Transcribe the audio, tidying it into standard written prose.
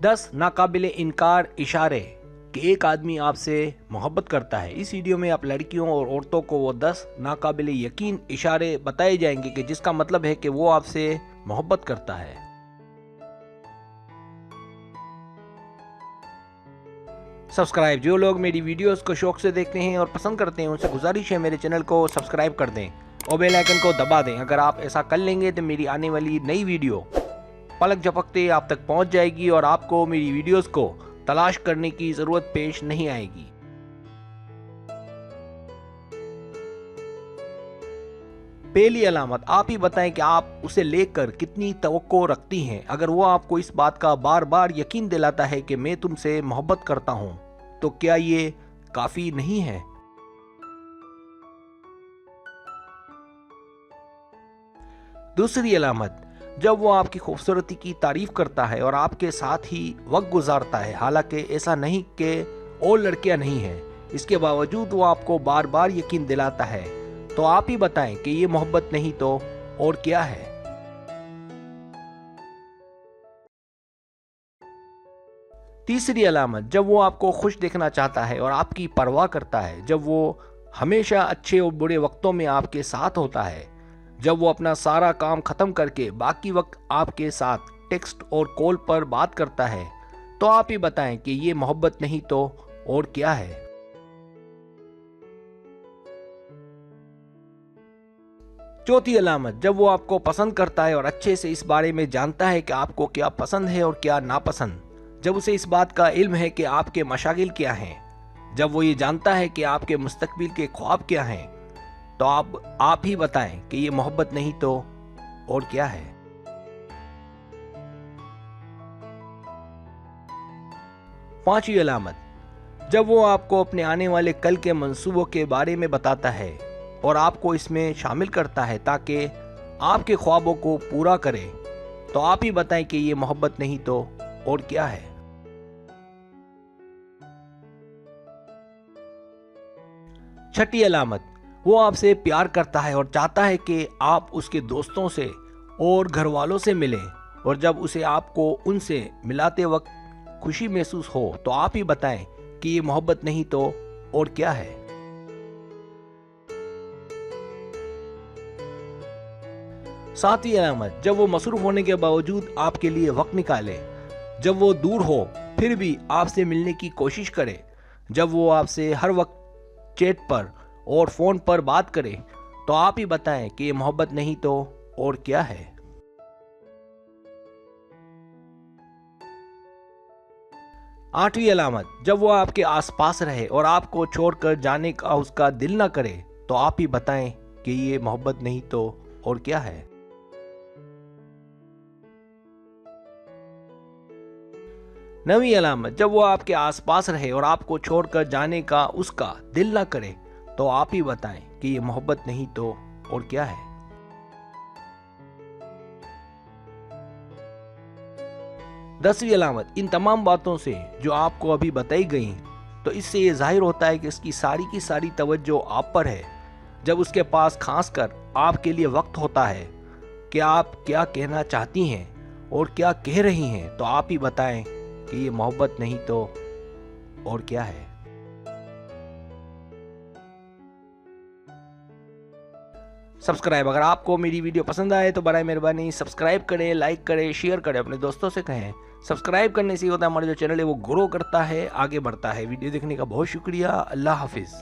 10 नाकाबिले इनकार इशारे कि एक आदमी आपसे मोहब्बत करता है। इस वीडियो में आप लड़कियों और औरतों को वो 10 नाकाबिले यकीन इशारे बताए जाएंगे कि जिसका मतलब है कि वो आपसे मोहब्बत करता है। सब्सक्राइब, जो लोग मेरी वीडियोस को शौक से देखते हैं और पसंद करते हैं उनसे गुजारिश है मेरे चैनल को सब्सक्राइब कर दें और बेल आइकन को दबा दें। अगर आप ऐसा कर लेंगे तो मेरी आने वाली नई वीडियो पलक झपकते आप तक पहुंच जाएगी और आपको मेरी वीडियोस को तलाश करने की जरूरत पेश नहीं आएगी। पहली अलामत, आप ही बताएं कि आप उसे लेकर कितनी तवक्को रखती हैं। अगर वो आपको इस बात का बार बार यकीन दिलाता है कि मैं तुमसे मोहब्बत करता हूं, तो क्या ये काफी नहीं है? दूसरी अलामत, जब वो आपकी खूबसूरती की तारीफ करता है और आपके साथ ही वक्त गुजारता है, हालांकि ऐसा नहीं कि और लड़कियां नहीं हैं, इसके बावजूद वो आपको बार बार यकीन दिलाता है, तो आप ही बताएं कि ये मोहब्बत नहीं तो और क्या है? तीसरी अलामत, जब वो आपको खुश देखना चाहता है और आपकी परवाह करता है, जब वो हमेशा अच्छे और बुरे वक्तों में आपके साथ होता है, जब वो अपना सारा काम खत्म करके बाकी वक्त आपके साथ टेक्स्ट और कॉल पर बात करता है, तो आप ही बताएं कि ये मोहब्बत नहीं तो और क्या है? चौथी अलामत, जब वो आपको पसंद करता है और अच्छे से इस बारे में जानता है कि आपको क्या पसंद है और क्या नापसंद, जब उसे इस बात का इल्म है कि आपके मशागिल क्या हैं, जब वो ये जानता है कि आपके मुस्तकबिल के ख्वाब क्या हैं, तो आप ही बताएं कि ये मोहब्बत नहीं तो और क्या है? पांचवी अलामत, जब वो आपको अपने आने वाले कल के मंसूबों के बारे में बताता है और आपको इसमें शामिल करता है ताकि आपके ख्वाबों को पूरा करे, तो आप ही बताएं कि ये मोहब्बत नहीं तो और क्या है? छठी अलामत, वो आपसे प्यार करता है और चाहता है कि आप उसके दोस्तों से और घर वालों से मिलें, और जब उसे आपको उनसे मिलाते वक्त खुशी महसूस हो, तो आप ही बताएं कि ये मोहब्बत नहीं तो और क्या है? सातवीं अलामत, जब वो मसरूफ होने के बावजूद आपके लिए वक्त निकाले, जब वो दूर हो फिर भी आपसे मिलने की कोशिश करे, जब वो आपसे हर वक्त चैट पर और फोन पर बात करे, तो आप ही बताएं कि ये मोहब्बत नहीं तो और क्या है? आठवीं अलामत, जब वो आपके आसपास रहे और आपको छोड़कर जाने का उसका दिल ना करे, तो आप ही बताएं कि ये मोहब्बत नहीं तो और क्या है? नवीं अलामत, जब वो आपके आसपास रहे और आपको छोड़कर जाने का उसका दिल ना करे, तो आप ही बताएं कि ये मोहब्बत नहीं तो और क्या है? 10वीं अलामत, इन तमाम बातों से जो आपको अभी बताई गई, तो इससे ये जाहिर होता है कि इसकी सारी की सारी तवज्जो आप पर है। जब उसके पास खासकर आपके लिए वक्त होता है कि आप क्या कहना चाहती हैं और क्या कह रही हैं, तो आप ही बताएं कि ये मोहब्बत नहीं तो और क्या है? सब्सक्राइब, अगर आपको मेरी वीडियो पसंद आए तो बराए मेहरबानी सब्सक्राइब करें, लाइक करें, शेयर करें, अपने दोस्तों से कहें। सब्सक्राइब करने से होता है हमारा जो चैनल है वो ग्रो करता है, आगे बढ़ता है। वीडियो देखने का बहुत शुक्रिया। अल्लाह हाफिज़।